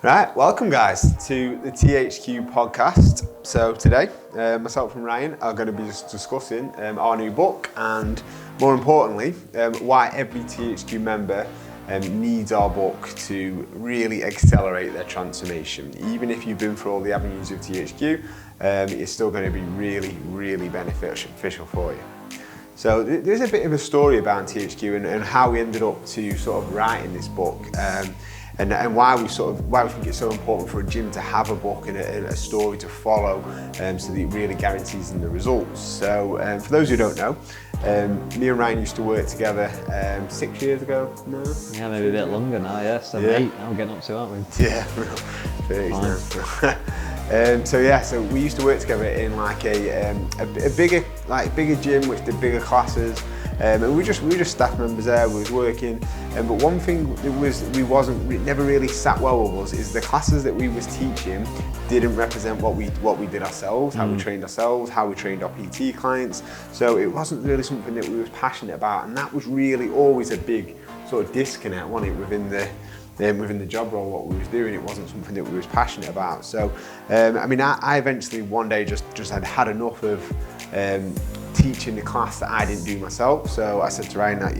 Right, welcome guys to the THQ podcast. So today, myself and Ryan are going to be just discussing our new book and more importantly, why every THQ member needs our book to really accelerate their transformation. Even if you've been through all the avenues of THQ, it's still going to be really beneficial for you. So there's a bit of a story about THQ and how we ended up to sort of writing this book. And why we think it's so important for a gym to have a book and a story to follow, so that it really guarantees them the results. So for those who don't know, me and Ryan used to work together 6 years ago. No? Yeah, maybe a bit longer now. Yeah, 7, 8. Now we're getting up to, aren't we? Yeah, 30s now. So we used to work together in like a bigger gym with the bigger classes. And we were just staff members there. We was working, but one thing that never really sat well with us is the classes that we was teaching didn't represent what we did ourselves, how we trained ourselves, how we trained our PT clients. So it wasn't really something that we was passionate about, and that was really always a big sort of disconnect, wasn't it, within the job role, what we was doing. It wasn't something that we was passionate about. So I eventually one day just had enough of teaching the class that I didn't do myself. So I said to Ryan that,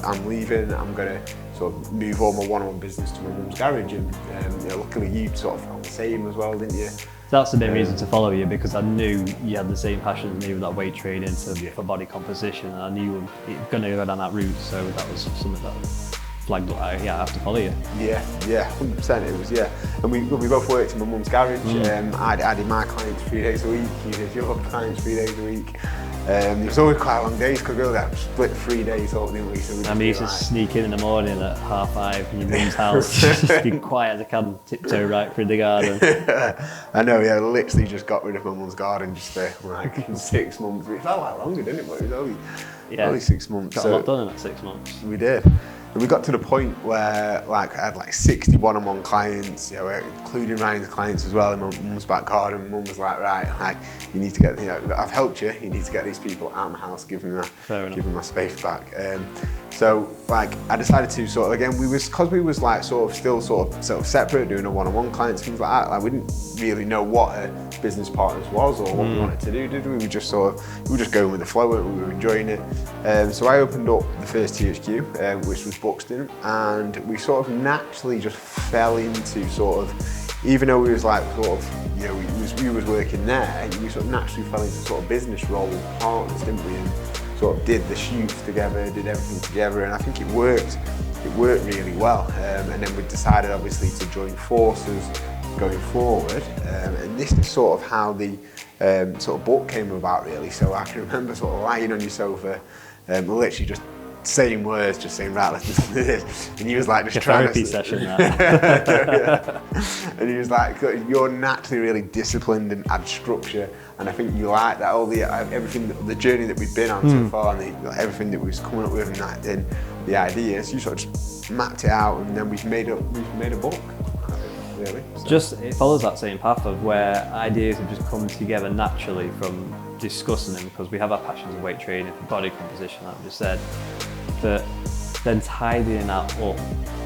I'm leaving. I'm going to sort of move all my one-on-one business to my mum's garage, and luckily you sort of felt the same as well, didn't you? That's the main reason to follow you, because I knew you had the same passion as me with that weight training, for body composition, and I knew you were going to go down that route. So that was something that flagged up. I have to follow you. Yeah, 100%. It was, yeah. And we both worked in my mum's garage. I did my clients 3 days a week. You did your clients 3 days a week. It was always quite long days because we only had split 3 days, didn't we? So we used to sneak in the morning at 5:30 in your mum's house, just be quiet as I can, tiptoe right through the garden. I know, yeah. Literally just got rid of my mum's garden just for like 6 months. It felt like longer, didn't it? But it was only 6 months. Got a lot done in that 6 months. We did. And we got to the point where I had 60 one-on-one clients, including Ryan's clients as well in my mum's back garden. Mum was like, right, you need to get, I've helped you need to get these people out of my house, give them my space back. So I decided to sort of, again, because we was still separate, doing a one-on-one clients, things like that, we didn't really know what a business partners was or what we wanted to do, did we? We were just going with the flow, and we were enjoying it. So I opened up the first THQ, which was Buxton, and we sort of naturally just fell into even though we was we was working there, we sort of naturally fell into sort of business role partners, didn't we? And sort of did the shoots together, did everything together, and I think it worked really well. And then we decided obviously to join forces going forward, and this is sort of how the sort of book came about, really. So I can remember sort of lying on your sofa, literally just saying words, just saying, right, let's do this. And he was like, just trying therapy session. That. And he was like, you're naturally really disciplined and had structure, and I think you like that, all the journey that we've been on so far, and everything that we was coming up with, and the ideas. You sort of just mapped it out, and then we've made a book. Really. So. It follows that same path of where ideas have just come together naturally from discussing them, because we have our passions of weight training, for body composition, like I just said, but then tidying that up,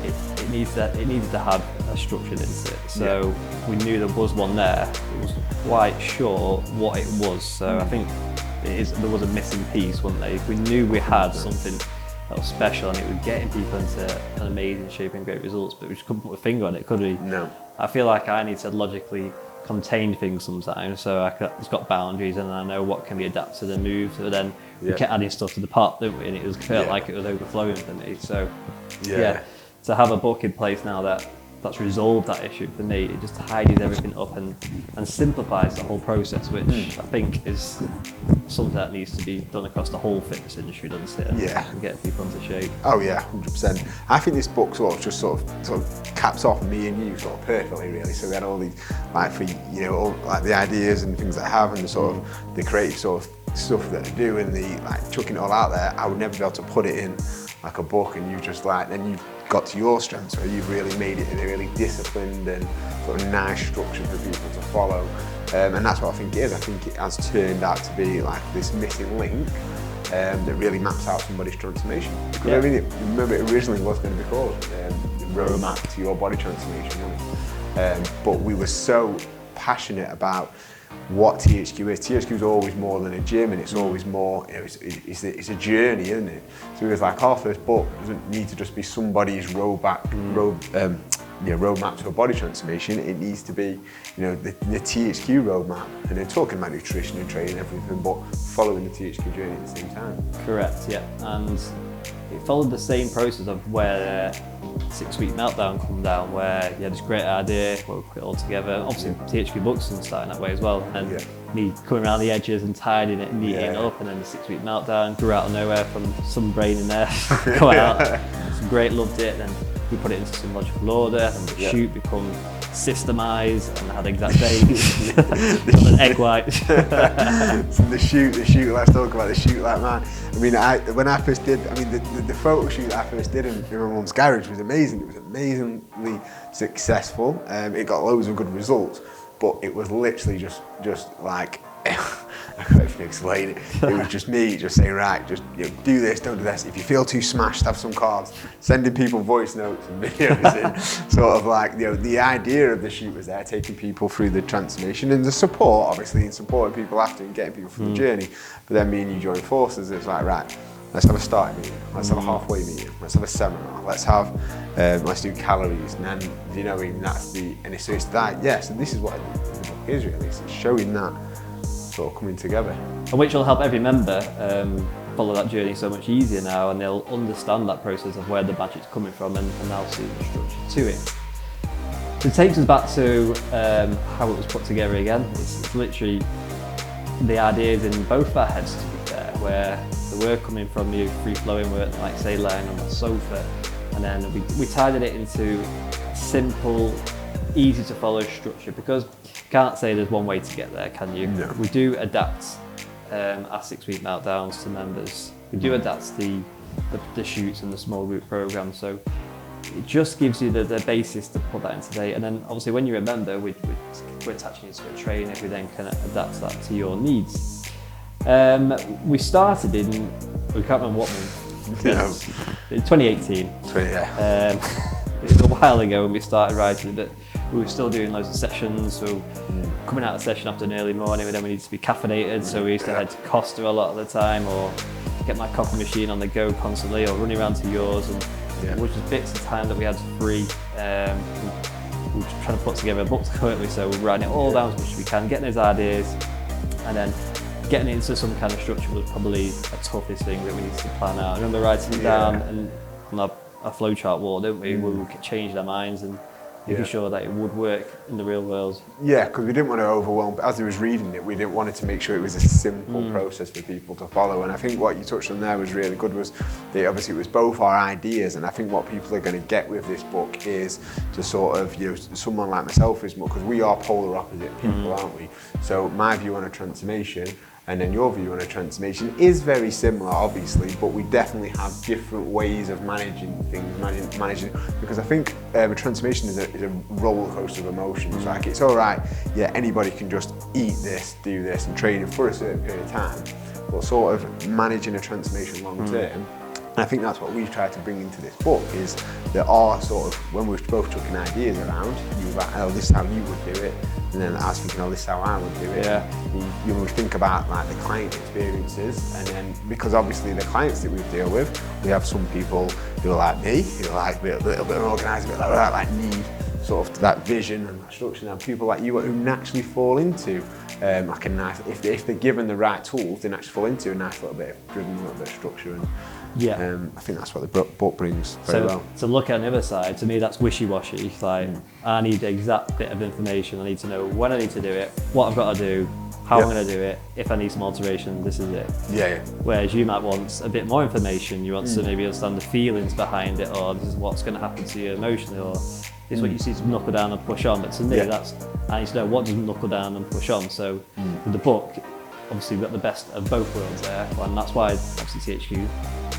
it needed to have a structure into it. So we knew there was one there. It wasn't quite sure what it was. So I think there was a missing piece, wasn't there? If we knew we had something that was special and it was getting people into an amazing shape and great results, but we just couldn't put a finger on it, could we? No. I feel like I need to logically contain things sometimes, so it's got boundaries, and I know what can be adapted and moved. So then we kept adding stuff to the pot, didn't we? And it felt like it was overflowing for me. So to have a book in place now that's resolved that issue for me, it just tidies everything up and simplifies the whole process, which I think is something that needs to be done across the whole fitness industry, doesn't it? Yeah. And get people into shape. Oh yeah, 100%. I think this book sort of caps off me and you sort of perfectly, really. So we had all these, all the ideas and things that I have, and the sort of the creative sort of stuff that I do, and the chucking it all out there. I would never be able to put it in like a book, and you just then you've got to your strengths, where you've really made it a really disciplined and sort of nice structure for people to follow. And that's what I think it is. I think it has turned out to be like this missing link that really maps out somebody's transformation. Because remember, it originally was going to be called the roadmap to your body transformation, wasn't it? but we were so passionate about what THQ is. THQ is always more than a gym, and it's always more, you know, it's a journey, isn't it? So it was like, our first book doesn't need to just be somebody's roadmap to a body transformation. It needs to be, you know, the THQ roadmap, and then talking about nutrition and training and everything, but following the THQ journey at the same time. Correct, yeah. And it followed the same process of where 6 Week Meltdown come down, where you had this great idea, where we put it all together. Obviously, THQ books and starting that way as well. And me coming around the edges and tidying it and neating it up, and then the 6 Week Meltdown grew out of nowhere from some brain in there. Go out. It's great, loved it. Then we put it into some logical order, and the shoot become systemised and had exact dates. An egg white. So the shoot, let's talk about the shoot like man. I mean, when I first did, I mean, the photo shoot that I first did in my mum's garage was amazing. It was amazingly successful. It got loads of good results, but it was literally just like, I can't even explain it. It was just me just saying, right, just, you know, do this, don't do this. If you feel too smashed, have some cards. Sending people voice notes and videos in. Sort of like, you know, the idea of the shoot was there, taking people through the transformation and the support, obviously, and supporting people after and getting people through the journey. But then me and you join forces. It's like, right, let's have a starting meeting. Let's have a halfway meeting. Let's have a seminar. Let's have, let's do calories. And then, you know, that's the, and so it's that, yeah, so this is what the book is really. It's showing that sort of coming together. And which will help every member follow that journey so much easier now, and they'll understand that process of where the magic's coming from, and they'll see the structure to it. So it takes us back to how it was put together again. It's literally the ideas in both of our heads, to be fair, where they were coming from you free-flowing, weren't like, say, lying on the sofa, and then we tidied it into a simple, easy to follow structure, because you can't say there's one way to get there, can you? No. We do adapt our 6 Week Meltdowns to members. We do adapt the shoots and the small group program, so it just gives you the basis to put that into date. And then obviously when you're a member, we're attaching you to a trainer who then can adapt that to your needs. We started in, we can't remember what month, in 2018. It was a while ago when we started writing, but we were still doing loads of sessions, so coming out of session after an early morning, then we needed to be caffeinated, so we used to head to Costa a lot of the time, or get my coffee machine on the go constantly, or running around to yours, and which was bits of time that we had free. We were trying to put together a book, weren't we? So we're writing it all down as much as we can, getting those ideas, and then getting it into some kind of structure was probably the toughest thing that we needed to plan out. I remember writing it down and on our flowchart wall, didn't we? Where we changed our minds and making sure that it would work in the real world. Yeah, because we didn't want to overwhelm, as I was reading it, we didn't want it to make sure it was a simple process for people to follow. And I think what you touched on there was really good, was that obviously it was both our ideas, and I think what people are going to get with this book is to sort of, you know, someone like myself is more, because we are polar opposite people, aren't we? So my view on a transformation and then your view on a transformation is very similar, obviously, but we definitely have different ways of managing things, managing, because I think a transformation is a roller coaster of emotions. Like, it's all right, yeah, anybody can just eat this, do this, and train for a certain period of time, but sort of managing a transformation long term. And I think that's what we've tried to bring into this book, is there are sort of, when we're both chucking ideas around, you were like, oh, this is how you would do it, and then I was thinking, oh, this is how I would do it. You would think about like the client experiences, and then because obviously the clients that we deal with, we have some people who are like me, who are like a little bit organised, a bit like that, like need sort of that vision and that structure, and people like you who naturally fall into like a nice, if they're given the right tools, they naturally fall into a nice little bit of driven, a little bit of structure. And I think that's what the book brings very well. To look at the other side, to me that's wishy-washy. Like, I need the exact bit of information. I need to know when I need to do it, what I've got to do, how I'm going to do it. If I need some alteration, this is it. Whereas you might want a bit more information. You want to maybe understand the feelings behind it, or this is what's going to happen to you emotionally, or this is what you see to knuckle down and push on. But to me, I need to know what does knuckle down and push on. So with the book, obviously we've got the best of both worlds there, and that's why obviously THQ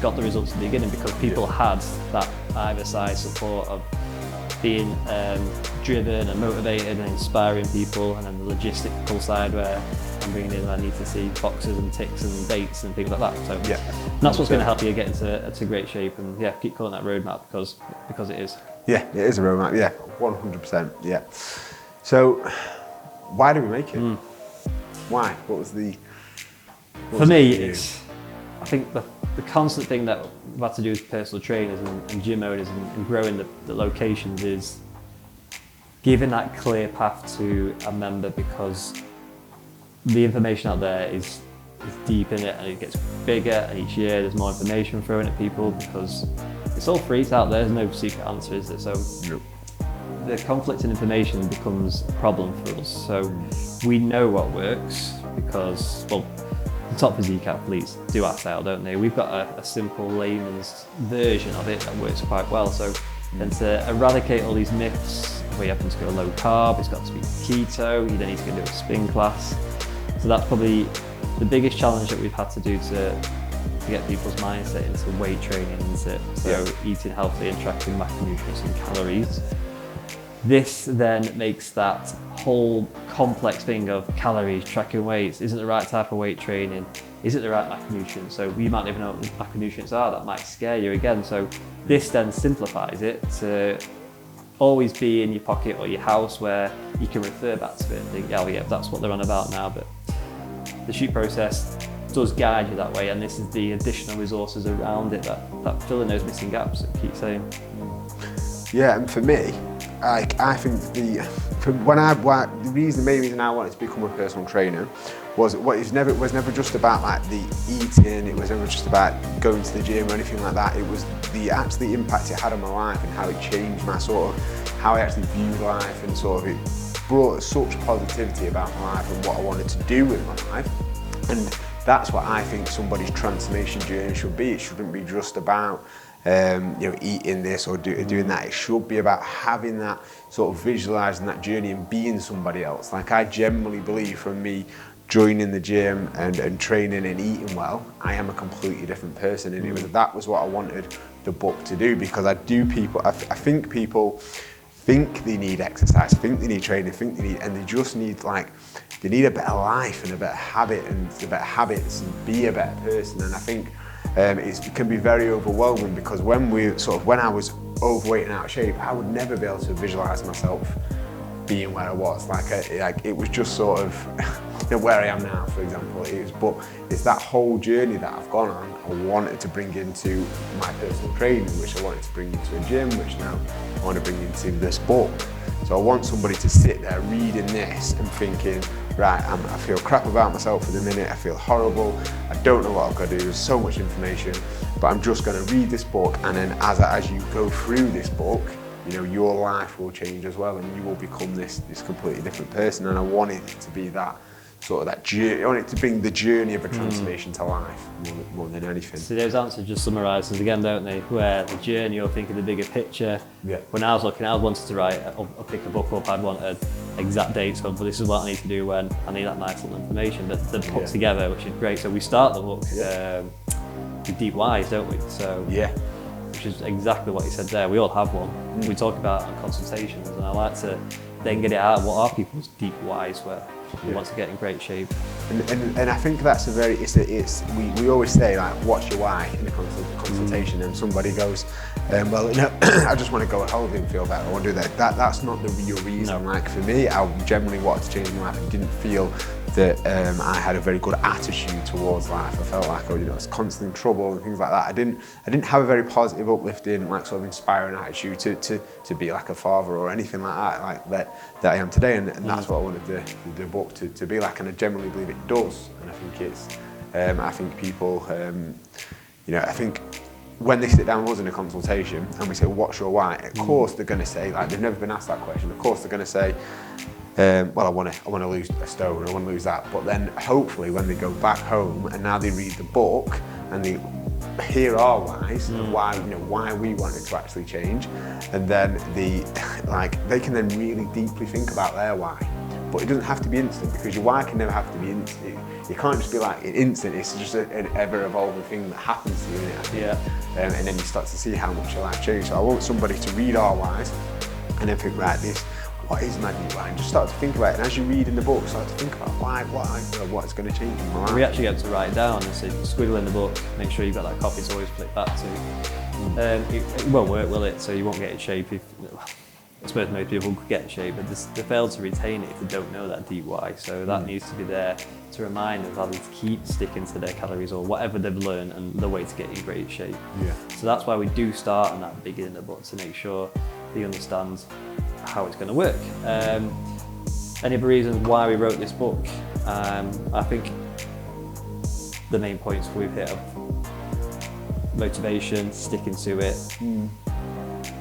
got the results at the beginning, because people had that either side support of being driven and motivated and inspiring people, and then the logistical side where I'm bringing in, I need to see boxes and ticks and dates and things like that. So that's what's going to help you get into great shape, and keep calling that roadmap because it is. Yeah, it is a roadmap. Yeah, 100%. Yeah. So, why do we make it? Why? What was the? For me, it's, I think the constant thing that we've had to do with personal trainers and gym owners and growing the locations is giving that clear path to a member, because the information out there is deep in it, and it gets bigger, and each year there's more information thrown at people because it's all free, it's out there, there's no secret answer, is there? So the conflict in information becomes a problem for us. So we know what works because, well, the top physique athletes do our style, don't they? We've got a simple layman's version of it that works quite well. So then to eradicate all these myths, where you happen to go low carb, it's got to be keto, you don't need to go do a spin class. So that's probably the biggest challenge that we've had to do to get people's mindset into weight training, into eating healthy and tracking macronutrients and calories. This then makes that whole complex thing of calories, tracking weights, isn't the right type of weight training, is it the right macronutrients? So you might not even know what the macronutrients are, that might scare you again. So this then simplifies it to always be in your pocket or your house where you can refer back to it and think, oh yeah, that's what they're on about now. But the shoot process does guide you that way, and this is the additional resources around it that fill in those missing gaps that keep saying. Yeah, and for me, I think the main reason I wanted to become a personal trainer was was never just about like the eating. It was never just about going to the gym or anything like that. It was the actual impact it had on my life and how it changed my sort of how I actually viewed life, and sort of it brought such positivity about my life and what I wanted to do with my life. And that's what I think somebody's transformation journey should be. It shouldn't be just about eating this or doing that. It should be about having that sort of visualizing that journey and being somebody else. Like, I genuinely believe from me joining the gym and training and eating well, I am a completely different person. And that was what I wanted the book to do, because I think people think they need exercise, think they need training, and they just need they need a better life and a better habit and better habits and be a better person. And I think it can be very overwhelming, because when I was overweight and out of shape, I would never be able to visualize myself being where I was. It was just sort of where I am now, for example. But it's that whole journey that I've gone on. I wanted to bring into my personal training, which I wanted to bring into a gym, which now I want to bring into this book. So I want somebody to sit there reading this and thinking, right, I feel crap about myself for the minute, I feel horrible, I don't know what I've got to do, there's so much information, but I'm just going to read this book, and then as you go through this book, your life will change as well, and you will become this completely different person. And I want it to be that sort of that journey. I want it to bring the journey of a transformation to life more than anything. So those answers just summarises again, don't they? Where the journey, you're thinking the bigger picture. Yeah. When I was looking, I wanted to write, I'll pick a book up, I'd wanted exact dates of, but this is what I need to do when I need that nice little information that put together, which is great. So we start the book with deep whys, don't we? So which is exactly what you said there. We all have one. We talk about on consultations, and I like to then get it out. What are people's deep whys where we want to get in great shape? And I think that's we always say, like, what's your why in a consultation, and somebody goes, I just want to go on holiday and feel better, I want to do that. That's not the real reason. No. Like, for me, I generally wanted to change my life and didn't feel that I had a very good attitude towards life. I felt like I was constantly in trouble and things like that. I didn't have a very positive, uplifting, sort of inspiring attitude to be like a father or anything like that I am today. And that's what I wanted the book to be like, and I generally believe it does. And I think it's, I think people, I think when they sit down with us in a consultation and we say, what's your why? Of course they're going to say, like, they've never been asked that question. Of course they're going to say, I want to lose a stone, I want to lose that. But then hopefully when they go back home and now they read the book and they hear our whys and why we wanted to actually change, and then they can then really deeply think about their why. But it doesn't have to be instant, because your why can never have to be instant. You can't just be like instant. It's just an ever-evolving thing that happens to you, innit? And then you start to see how much your life changed. So I want somebody to read our whys and then think, right, what is my DY? And just start to think about it. And as you read in the book, start to think about what's going to change in my life. We actually get to write it down and say, squiggle in the book, make sure you've got that copy to always flick back to. It won't work, will it? So you won't get in shape if, I suppose most people could get in shape, but they fail to retain it if they don't know that DY. So that needs to be there to remind them how to keep sticking to their calories or whatever they've learned and the way to get in great shape. Yeah. So that's why we do start on that beginning of the book to make sure they understand how it's going to work. Any other reasons why we wrote this book? I think the main points we've hit are motivation, sticking to it.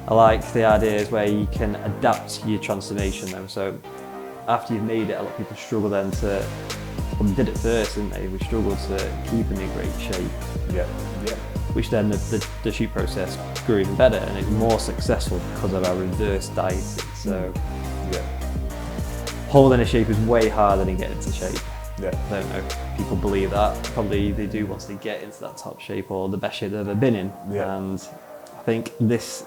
I like the ideas where you can adapt your transformation though. So after you've made it, a lot of people struggle then to, well, they did it first, didn't they? We struggled to keep them in great shape. Yeah. Which then the shoot process grew even better and it's more successful because of our reverse dieting. So holding a shape is way harder than getting into shape. I don't know if people believe that. Probably they do once they get into that top shape or the best shape they've ever been in. And I think this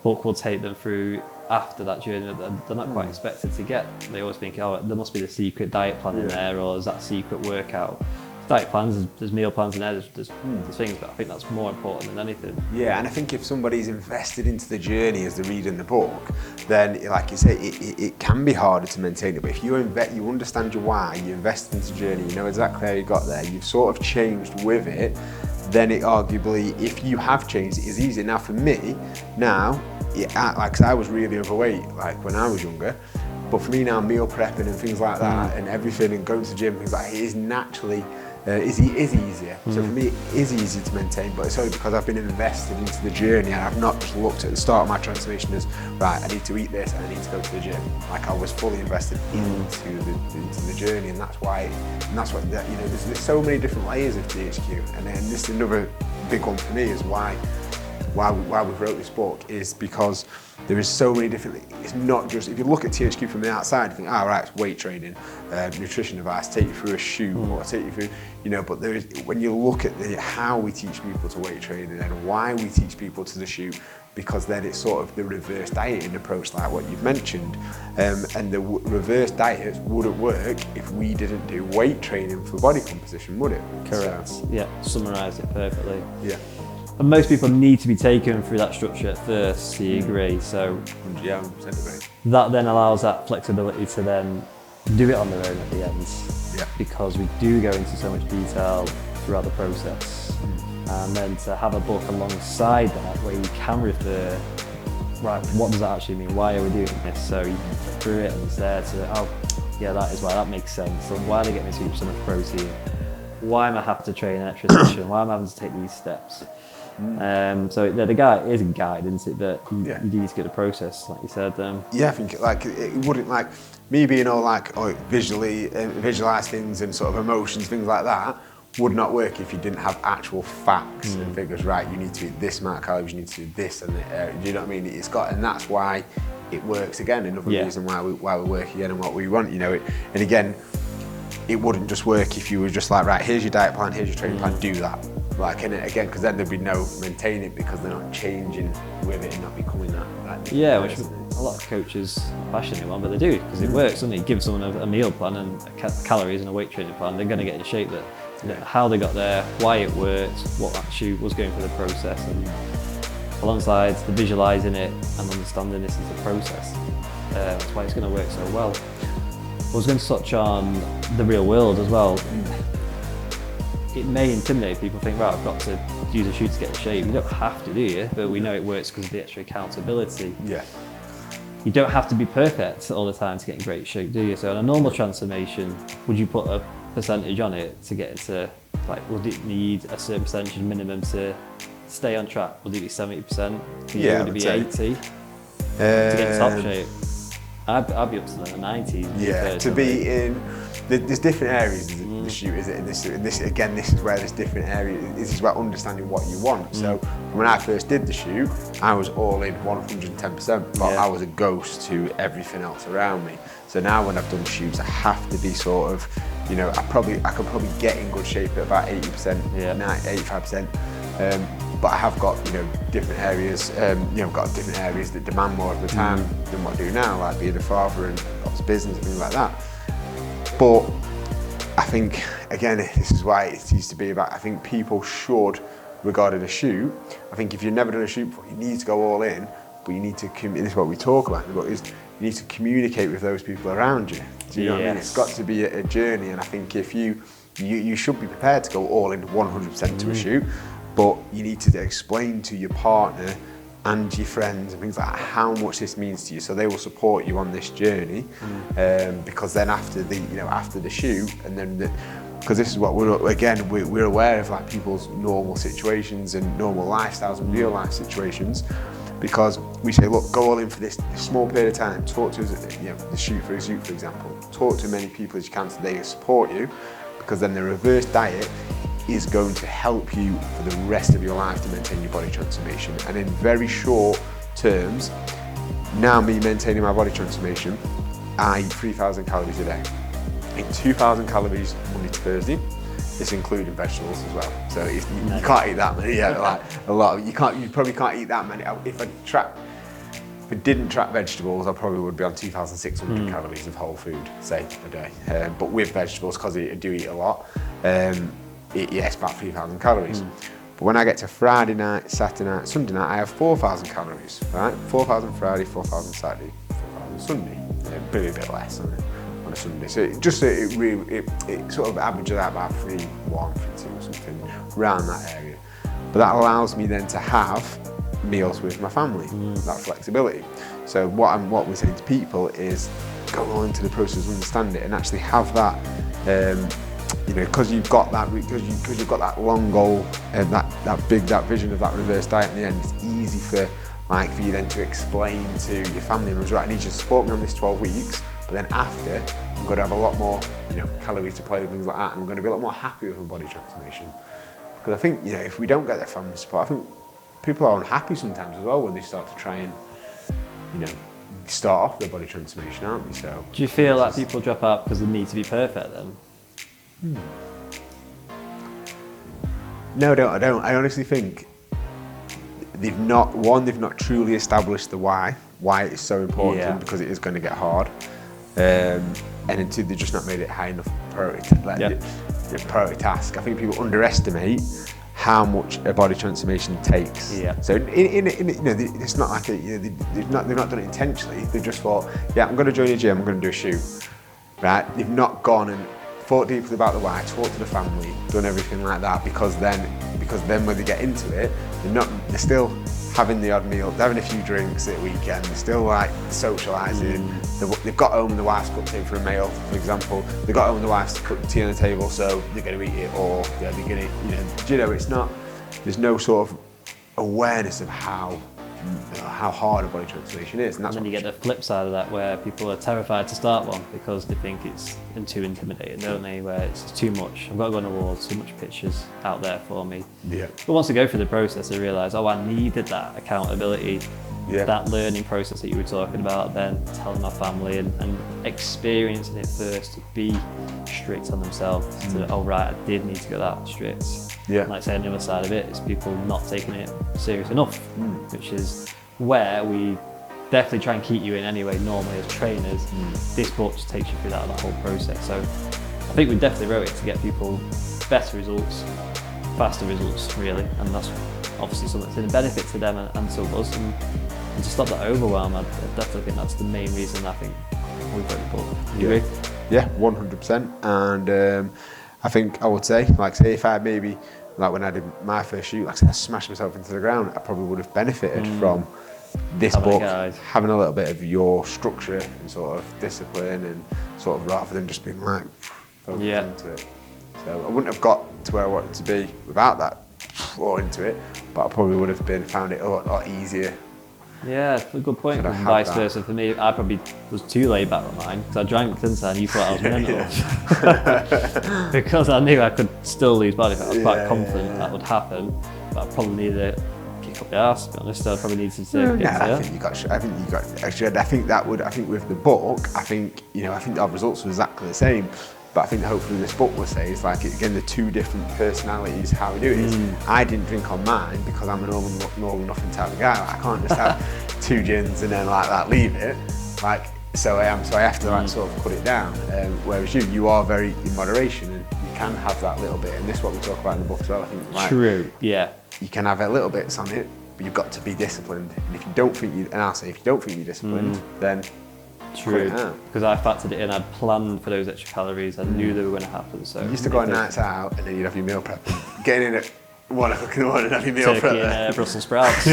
book will take them through after that journey that they're not quite expected to get. They always think, oh, there must be the secret diet plan in there, or is that secret workout? Diet plans, there's meal plans in there, there's things, but I think that's more important than anything. Yeah, and I think if somebody's invested into the journey as they're reading the book, then, like you say, it can be harder to maintain it. But if you understand your why, you invest into the journey, you know exactly how you got there, you've sort of changed with it, then it arguably, if you have changed, it is easier. Now for me, like I was really overweight, like when I was younger, but for me now, meal prepping and things like that, and everything, and going to the gym, things like that, it is naturally, is easier. So for me, it is easier to maintain, but it's only because I've been invested into the journey and I've not just looked at the start of my transformation as, right, I need to eat this and I need to go to the gym. Like I was fully invested into the journey, and that's why, there's so many different layers of THQ, and then this is another big one for me is why we've wrote this book, is because there is so many different, it's not just, if you look at THQ from the outside, you think, right, it's weight training, nutrition advice, take you through a shoot, or take you through, but there is, when you look at how we teach people to weight training and why we teach people to the shoot, because then it's sort of the reverse dieting approach, like what you've mentioned, and the reverse diet wouldn't work if we didn't do weight training for body composition, would it? Correct. So, yeah, summarised it perfectly. Yeah. And most people need to be taken through that structure at first, so you agree. So 100% agree. That then allows that flexibility to then do it on their own at the end. Yeah. Because we do go into so much detail throughout the process. And then to have a book alongside that where you can refer, right, what does that actually mean? Why are we doing this? So you can flip through it and it's there to, oh, yeah, that is why, that makes sense. So why are they getting me so much protein? Why am I having to train an extra session? Why am I having to take these steps? So the guide is a guide, isn't it? That you need to get the process, like you said. Yeah, I think like it wouldn't, like me being all like visually visualize things and sort of emotions, things like that, would not work if you didn't have actual facts and figures. Right, you need to eat this amount of calories, you need to do this, and do you know what I mean? It's got, and that's why it works again. Another reason why we work again and what we want, and again, it wouldn't just work if you were just like, right, here's your diet plan, here's your training plan, do that. Like, and again, because then there'd be no maintaining it, because they're not changing with it and not becoming that yeah, which a lot of coaches are passionate about, but they do, because it works, doesn't it? Give someone a meal plan and calories and a weight training plan, they're going to get in shape. That how they got there, why it worked, what actually was going through the process, and alongside the visualising it and understanding this is the process. That's why it's going to work so well. I was going to touch on the real world as well. It may intimidate people, think, right, I've got to use a shoot to get in shape. You don't have to, do you? But we know it works because of the extra accountability. Yeah. You don't have to be perfect all the time to get in great shape, do you? So in a normal transformation, would you put a percentage on it to get into, like, would it need a certain percentage minimum to stay on track? Would it be 70%? Yeah, would it be 80 to get in top shape? I'd be up to the 90s. Yeah, to be in, there's different areas of the shoot, is it? And this again, this is where there's different areas. This is about understanding what you want. So when I first did the shoot, I was all in 110%, but I was a ghost to everything else around me. So now when I've done shoots, I have to be sort of, I could probably get in good shape at about 80%, 85%. but I have got, different areas, got different areas that demand more of the time than what I do now, like being a father and lots of business and things like that. But I think, again, this is why it used to be about, I think people should, regarding a shoot, I think if you've never done a shoot before, you need to go all in, but you need to, this is what we talk about in the book, is you need to communicate with those people around you. Do you know what I mean? It's got to be a journey, and I think if you should be prepared to go all in 100% to a shoot, but you need to explain to your partner and your friends and things like that how much this means to you, so they will support you on this journey. Because then after the shoot, and then because this is what we're aware of, like people's normal situations and normal lifestyles and real life situations, because we say, look, go all in for this small period of time. Talk to the shoot, for example. Talk to as many people as you can so they support you, because then the reverse diet is going to help you for the rest of your life to maintain your body transformation. And in very short terms, now me maintaining my body transformation, I eat 3,000 calories a day. I eat 2,000 calories Monday to Thursday. It's including vegetables as well. So you can't eat that many. Like a lot. You probably can't eat that many. If I didn't track vegetables, I probably would be on 2,600 calories of whole food, say, a day. But with vegetables, because I do eat a lot, it's about 3,000 calories. But when I get to Friday night, Saturday night, Sunday night, I have 4,000 calories, right? 4,000 Friday, 4,000 Saturday, 4,000 Sunday. Maybe a bit less on a Sunday. So it sort of averages out about 3,1, 3,2 or something, around that area. But that allows me then to have meals with my family, that flexibility. So what we're saying to people is go all into the process, understand it, and actually have that, because you've got that, because you've got that long goal and that vision of that reverse diet in the end. It's easy for you then to explain to your family members, right, I need you to support me on this 12 weeks, but then after, I'm going to have a lot more, calories to play with, things like that, and I'm going to be a lot more happy with my body transformation. Because I think, if we don't get that family support, I think people are unhappy sometimes as well when they start to try and, start off their body transformation, aren't they? So, do you feel like people drop out because they need to be perfect then? No, I don't. I honestly think they've not truly established the why it's so important to them, because it is going to get hard. And then two, they've just not made it high enough priority, the priority task. I think people underestimate how much a body transformation takes. So it's not like they've not done it intentionally. They've just thought, I'm going to join a gym, I'm going to do a shoot. Right? They've not gone and thought deeply about the why, talked to the family, done everything like that, because then when they get into it, they're still having the odd meal, they're having a few drinks at the weekend, they're still socialising. They've got home and the wife's cooked in for a meal, for example. They've got home and the wife's cooked tea on the table, so they're going to eat it, or they're going to, it's not, there's no sort of awareness of how hard a body transformation is. And then you get the flip side of that, where people are terrified to start one because they think it's too intimidating, don't they? Where it's too much. I've got to go on awards, too much pictures out there for me. But once they go through the process, they realise, I needed that accountability, that learning process that you were talking about, then telling my family and experiencing it first, to be strict on themselves, to, I did need to go that strict. Like I say, on the other side of it is people not taking it serious enough, which is where we definitely try and keep you in anyway, normally as trainers. This book just takes you through that whole process. So I think we definitely wrote it to get people better results, faster results really, and that's obviously something that's in benefit to them and to us, and to stop that overwhelm. I definitely think that's the main reason I think we wrote the book. You agree? Yeah, 100%. And I think I would say, if I maybe, when I did my first shoot, I smashed myself into the ground, I probably would have benefited from this book, having a little bit of your structure and sort of discipline, and sort of rather than just being focused into it. So I wouldn't have got to where I wanted to be without that or into it, but I probably would have found it a lot easier. Yeah, a good point. And vice versa for me, I probably was too laid back on mine, because I drank, didn't I, and you thought I was mental. Because I knew I could still lose body fat. I was quite confident that would happen, but I probably needed a kick up the arse, to be honest. I probably needed to get I think you got actually, I think with the book, I think our results were exactly the same. But I think hopefully this book will say is like, again, the two different personalities, how we do it is, I didn't drink on mine because I'm an all or nothing type of guy. Like, I can't just have 2 gins and then like that leave it. Like, so I have to like sort of cut it down. Whereas you are very in moderation, and you can have that little bit. And this is what we talk about in the book as well. I think. Like, True. Yeah. You can have a little bits on it, but you've got to be disciplined. And if you don't think and I'll say if you don't think you're disciplined, then True, because I factored it in. I'd planned for those extra calories. I knew they were going to happen. So you used to go on nights out, and then you'd have your meal prep. Getting in at 1 o'clock in the morning and have your meal turkey prep. and Brussels sprouts.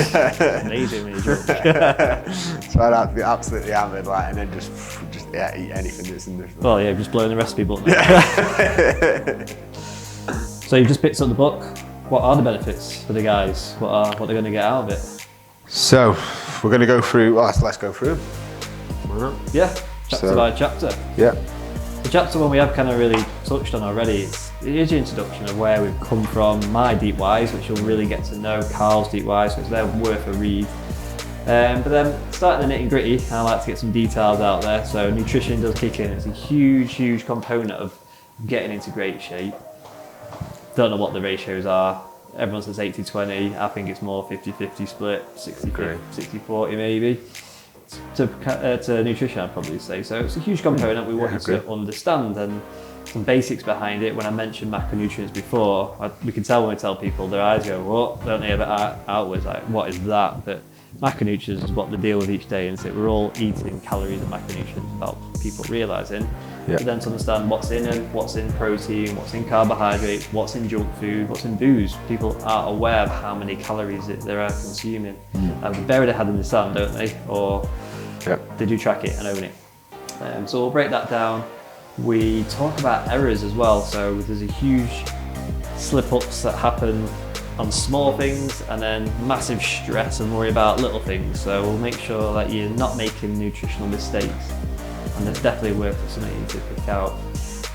Amazing when you're drunk. So I'd have to be absolutely hammered, like, and then just eat anything that's in the. Well, yeah, just blowing the recipe button. So you've just picked up the book. What are the benefits for the guys? What they're going to get out of it? So we're going to go through. Well, let's go through them. Why not? Yeah, chapter by chapter. Yeah. The chapter one we have kind of really touched on already. It is your introduction of where we've come from, my deep whys, which you'll really get to know, Carl's deep whys, which they're worth a read. But then starting the nitty gritty, I like to get some details out there. So nutrition does kick in. It's a huge component of getting into great shape. Don't know what the ratios are. Everyone says 80-20. I think it's more 50-50 split, 60-40 maybe. To nutrition, I'd probably say. So it's a huge component we want you to understand, and some basics behind it. When I mentioned macronutrients before, we can tell when we tell people, their eyes go, what? Don't they ever outwards, like, what is that? But macronutrients is what they deal with each day, and so we're all eating calories and macronutrients without people realising. But then to understand what's in them, what's in protein, what's in carbohydrates, what's in junk food, what's in booze. People are aware of how many calories they are consuming. They bury their head in the sand, don't they? Or they do track it and own it. So we'll break that down. We talk about errors as well. So there's a huge slip-ups that happen on small things, and then massive stress and worry about little things. So we'll make sure that you're not making nutritional mistakes. And it's definitely worth something to pick out.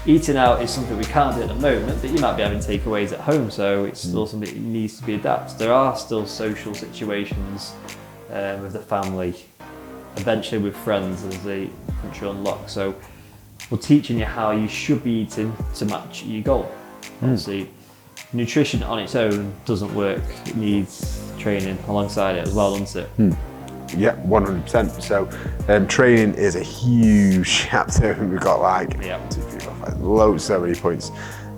Eating out is something we can't do at the moment, but you might be having takeaways at home, so it's still something that needs to be adapted. There are still social situations with the family, eventually with friends as the country unlocks. So we're teaching you how you should be eating to match your goal. Obviously, nutrition on its own doesn't work. It needs training alongside it as well, doesn't it? Yeah, 100%. So training is a huge chapter. We've got like 1, 2, 3, 4, 5, loads, so many points,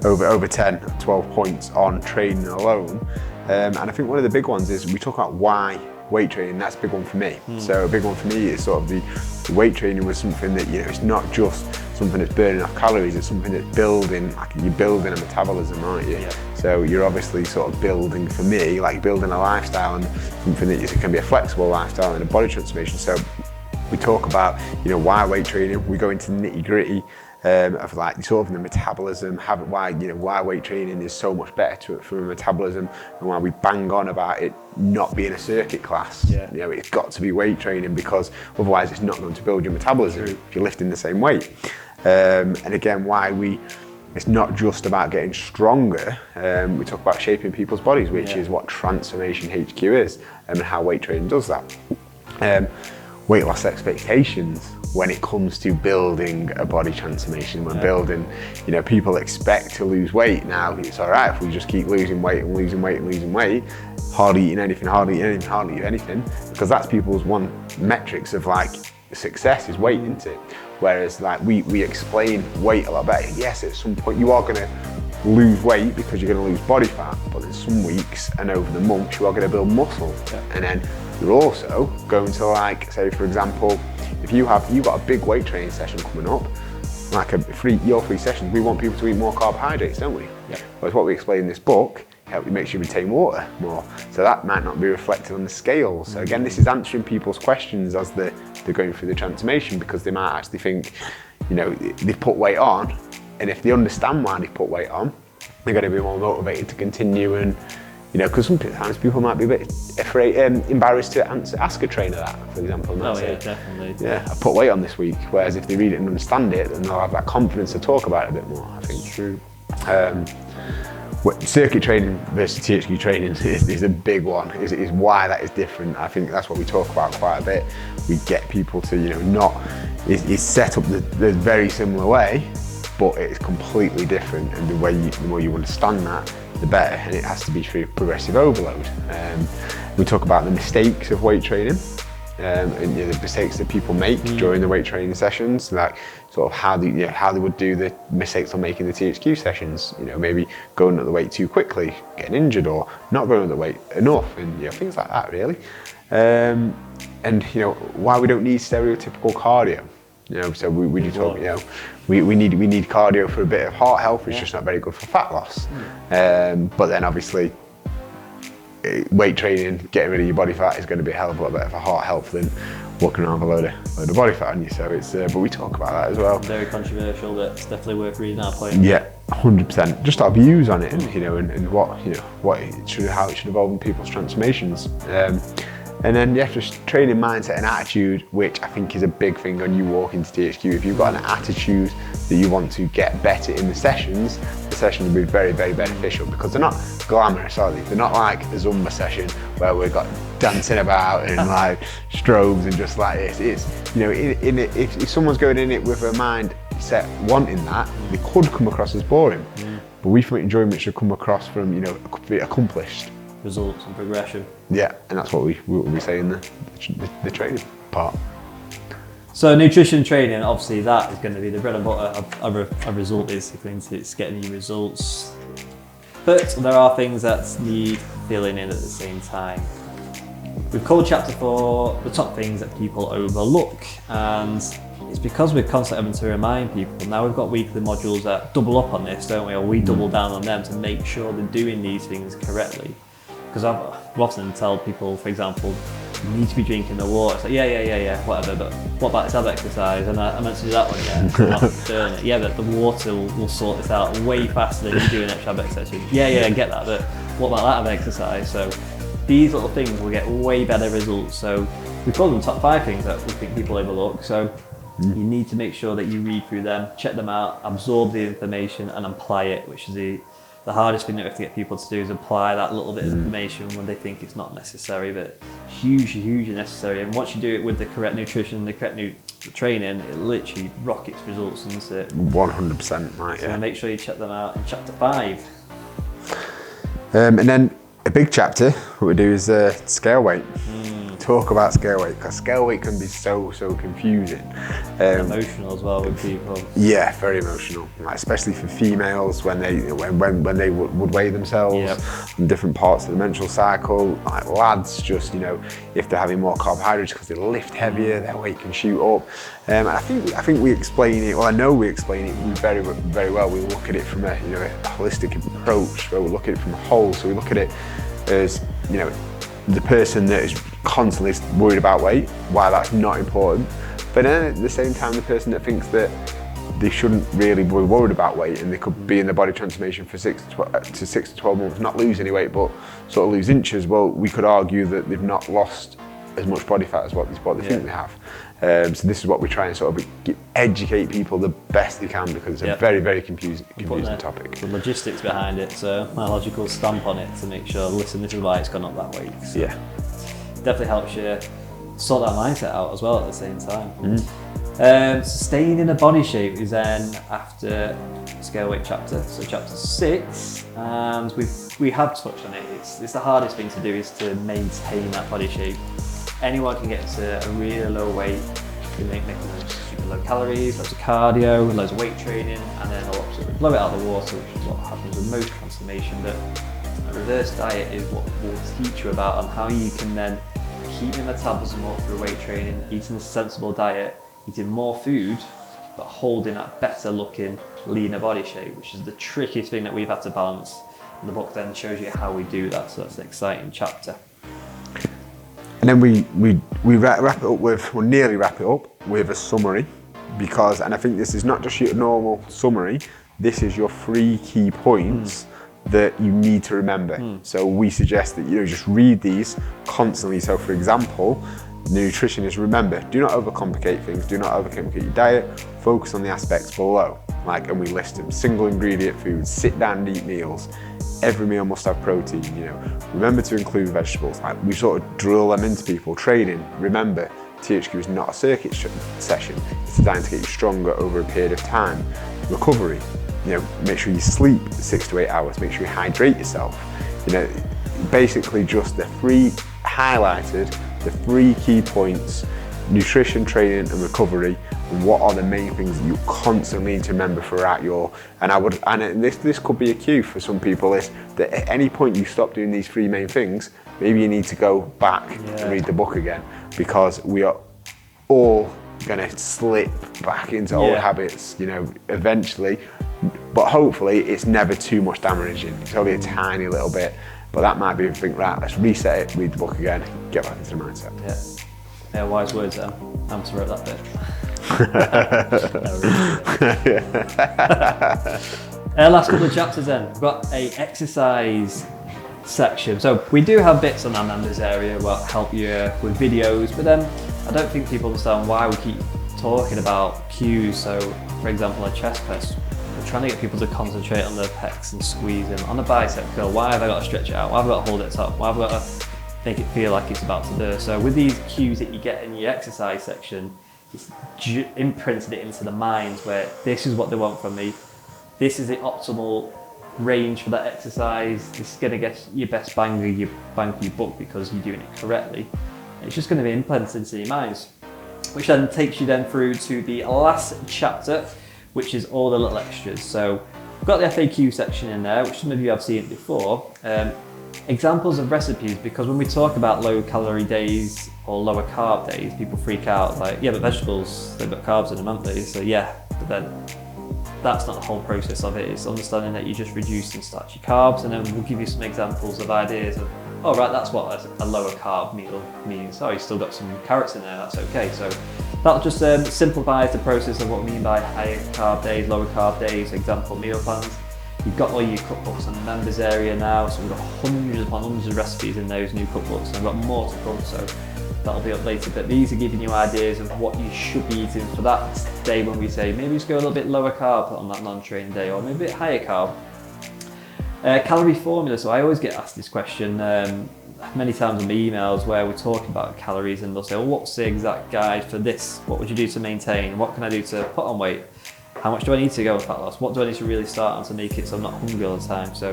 over 10, 12 points on training alone. And I think one of the big ones is we talk about why weight training. That's a big one for me. So a big one for me is sort of the weight training was something that, you know, it's not just something that's burning off calories, it's something that's building, like you're building a metabolism, aren't you? So you're obviously sort of building, for me, like building a lifestyle, and something that can be a flexible lifestyle and a body transformation. So we talk about, you know, why weight training, we go into the nitty gritty of like sort of the metabolism, why weight training is so much better for metabolism, and why we bang on about it not being a circuit class. You know, it's got to be weight training, because otherwise it's not going to build your metabolism if you're lifting the same weight. And again, it's not just about getting stronger. We talk about shaping people's bodies, which is what Transformation HQ is, and how weight training does that. Weight loss expectations when it comes to building a body transformation, when building, you know, people expect to lose weight. Now it's all right if we just keep losing weight and losing weight and losing weight, hardly eating anything, because that's people's one metrics of like success is weight, isn't it? Whereas like we explain weight a lot better. Yes, at some point you are going to lose weight because you're going to lose body fat, but in some weeks and over the months you are going to build muscle. And then you're also going to, like, say for example, if you've got a big weight training session coming up, like your free sessions, we want people to eat more carbohydrates, don't we? Whereas what we explain in this book makes you retain water more. So that might not be reflected on the scales. So again, this is answering people's questions as they're going through the transformation, because they might actually think, you know, they've put weight on, and if they understand why they put weight on, they're going to be more motivated to continue. And you know, because sometimes people might be a bit afraid, embarrassed to ask a trainer that, for example. Definitely. Yeah, I put weight on this week. Whereas if they read it and understand it, then they'll have that confidence to talk about it a bit more, I think. True. Circuit training versus THQ training is a big one. Is why that is different. I think that's what we talk about quite a bit. We get people to, you know, it's set up the very similar way, but it's completely different, and the more you understand that, the better, and it has to be through progressive overload. We talk about the mistakes of weight training, and the mistakes that people make during the weight training sessions, like sort of how they would do the mistakes on making the THQ sessions. Maybe going up the weight too quickly, getting injured, or not going up the weight enough, and things like that really. And why we don't need stereotypical cardio. So we do talk. We need cardio for a bit of heart health. It's just not very good for fat loss. But then obviously, weight training, getting rid of your body fat is going to be a hell of a lot better for heart health than walking around with a load of body fat on you. So it's, but we talk about that as well. Very controversial, but it's definitely worth reading our point. Yeah, 100%. Just our views on it, and and what it should, how it should evolve in people's transformations. And then just training mindset and attitude, which I think is a big thing when you walk into THQ. If you've got an attitude that you want to get better in the sessions will be very, very beneficial, because they're not glamorous, are they? They're not like a Zumba session where we've got dancing about and like strobes and just like this. It's, if someone's going in it with a mindset wanting that, they could come across as boring. But we think enjoyment should come across from, accomplished. Results and progression. Yeah, and that's what we say in the training part. So nutrition training, obviously that is going to be the bread and butter of a result, basically, and it's getting you results. But there are things that need filling in at the same time. We've called chapter 4 the top things that people overlook, and it's because we're constantly having to remind people. Now we've got weekly modules that double up on this, don't we? Or we double down on them to make sure they're doing these things correctly. Because I've often tell people, for example, you need to be drinking the water. It's like, yeah, whatever, but what about this other exercise? And I meant to do that one again. I'm not doing it. Yeah, but the water will sort this out way faster than you do an extra ab exercise. Yeah, I get that, but what about that other exercise? So these little things will get way better results. So we call them top 5 things that we think people overlook. So you need to make sure that you read through them, check them out, absorb the information and apply it, which is the hardest thing that we have to get people to do, is apply that little bit of information when they think it's not necessary, but hugely necessary. And once you do it with the correct nutrition, the correct training, it literally rockets results, doesn't it? 100%, right, So make sure you check them out in chapter 5. And then a big chapter, what we do is scale weight. Talk about scale weight, because scale weight can be so confusing. Emotional as well with people. Yeah, very emotional, like, especially for females when they would weigh themselves on different parts of the menstrual cycle. Like lads, just if they're having more carbohydrates because they lift heavier, their weight can shoot up. And I think we explain it. Well, I know we explain it very well. We look at it from a holistic approach, where we look at it from a whole. So we look at it as the person that is constantly worried about weight, why that's not important. But then at the same time, the person that thinks that they shouldn't really be worried about weight, and they could be in the body transformation for 6 to 12 months, not lose any weight, but sort of lose inches. Well, we could argue that they've not lost as much body fat as what they think they have. So this is what we try and sort of educate people the best they can, because it's a very confusing topic. The logistics behind it, so my logical stamp on it to make sure, listen, this is why it's gone up that way. So definitely helps you sort that mindset out as well at the same time. Staying in a body shape is then after scale weight chapter, so chapter 6, and we have touched on it. It's the hardest thing to do, is to maintain that body shape. Anyone can get to a really low weight. You make those super low calories, loads of cardio, loads of weight training, and then they'll absolutely blow it out of the water, which is what happens with most transformation. But a reverse diet is what we'll teach you about, on how you can then keep your metabolism up through weight training, eating a sensible diet, eating more food, but holding that better looking, leaner body shape, which is the trickiest thing that we've had to balance. And the book then shows you how we do that, so that's an exciting chapter. And then we wrap it up with, we'll nearly wrap it up with a summary, because, and I think this is not just your normal summary, this is your 3 key points that you need to remember. So we suggest that just read these constantly. So for example, nutrition is, remember, do not overcomplicate things, do not overcomplicate your diet, focus on the aspects below. And we list them: single ingredient foods, sit down and eat meals, every meal must have protein, remember to include vegetables. We sort of drill them into people. Training, remember, THQ is not a circuit session, it's designed to get you stronger over a period of time. recovery. Make sure you sleep 6 to 8 hours, make sure you hydrate yourself. Basically just the three key points: nutrition, training and recovery. And what are the main things that you constantly need to remember throughout and this could be a cue for some people, is that at any point you stop doing these three main things, maybe you need to go back and read the book again, because we are all gonna slip back into old habits, eventually. But hopefully it's never too much damaging. It's only a tiny little bit, but that might be a thing. Right, let's reset it, read the book again, get back into the mindset. Yeah, wise words there. I'm to wrote that bit. Last couple of chapters then, we've got a exercise section. So we do have bits on our members area that help you with videos, but then I don't think people understand why we keep talking about cues. So for example, a chest press, we're trying to get people to concentrate on their pecs and squeezing. On a bicep curl, why have I got to stretch it out? Why have I got to hold it up? Why have I got to make it feel like it's about to burst? So with these cues that you get in your exercise section, it's imprinted it into the mind where this is what they want from me. This is the optimal range for that exercise. This is going to get your best bang for your buck because you're doing it correctly. It's just going to be implanted into your minds, which then takes you then through to the last chapter, which is all the little extras. So we've got the FAQ section in there, which some of you have seen before. Examples of recipes, because when we talk about low calorie days or lower carb days, people freak out like, yeah, but vegetables, they've got carbs in them, haven't they? So yeah, but then that's not the whole process of it. It's understanding that you just reduce and starchy carbs, and then we'll give you some examples of ideas of, oh right, that's what a lower carb meal means. Oh, you still got some carrots in there, that's okay. So that just simplifies the process of what we mean by higher carb days, lower carb days, example meal plans. You've got all your cookbooks on the members area now, so we've got hundreds upon hundreds of recipes in those new cookbooks, and we've got more to come, so that'll be updated. But these are giving you ideas of what you should be eating for that day when we say maybe just go a little bit lower carb on that non-training day, or maybe a bit higher carb. Calorie formula, so I always get asked this question many times in my emails where we're talking about calories, and they'll say, well, what's the exact guide for this? What would you do to maintain? What can I do to put on weight? How much do I need to go with fat loss? What do I need to really start on to make it so I'm not hungry all the time? So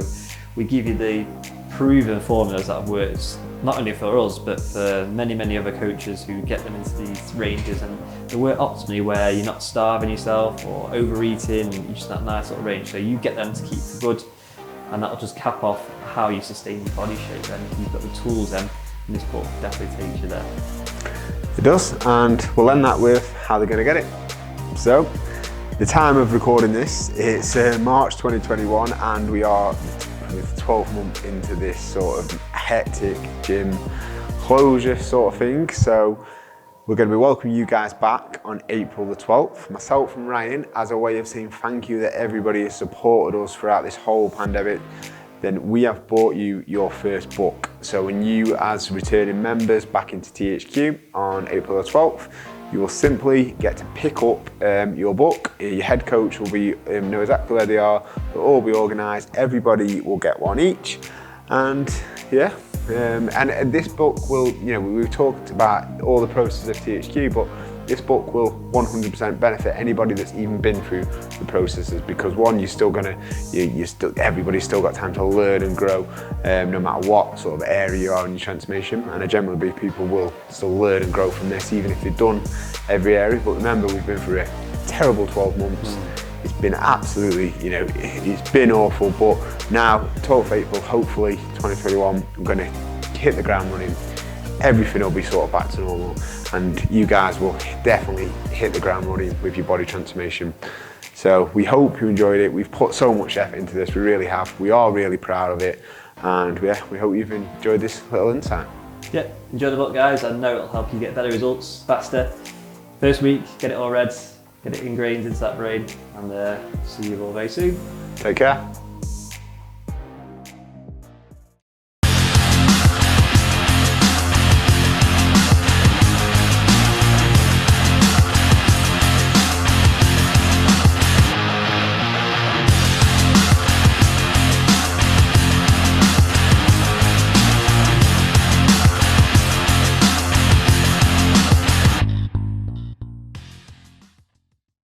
we give you the proven formulas that have worked, not only for us, but for many, many other coaches who get them into these ranges, and they work optimally where you're not starving yourself or overeating, and you're just in that nice little range. So you get them to keep good, and that'll just cap off how you sustain your body shape. Then you've got the tools then, and this book definitely takes you there. It does, and we'll end that with how they're going to get it. So, the time of recording this, it's March 2021, and we are with 12 months into this sort of hectic gym closure sort of thing. So we're going to be welcoming you guys back on April the 12th. Myself and Ryan, as a way of saying thank you that everybody has supported us throughout this whole pandemic, then we have bought you your first book. So when you, as returning members back into THQ on April the 12th, you will simply get to pick up your book. Your head coach will know exactly where they are. They'll all be organised. Everybody will get one each. And yeah, and this book will, we've talked about all the process of THQ, but this book will 100% benefit anybody that's even been through the processes, because one, you're still gonna, everybody's still got time to learn and grow, no matter what sort of area you are in your transformation. And I generally believe people will still learn and grow from this, even if they've done every area. But remember, we've been through a terrible 12 months. It's been absolutely, it's been awful. But now, 12th April, hopefully 2021, I'm gonna hit the ground running. Everything will be sort of back to normal, and you guys will definitely hit the ground running with your body transformation. So we hope you enjoyed it. We've put so much effort into this, we really have. We are really proud of it, and yeah, we hope you've enjoyed this little insight. Yeah, enjoy the book, guys. I know it'll help you get better results faster. First week, get it all read, get it ingrained into that brain, and see you all very soon. Take care.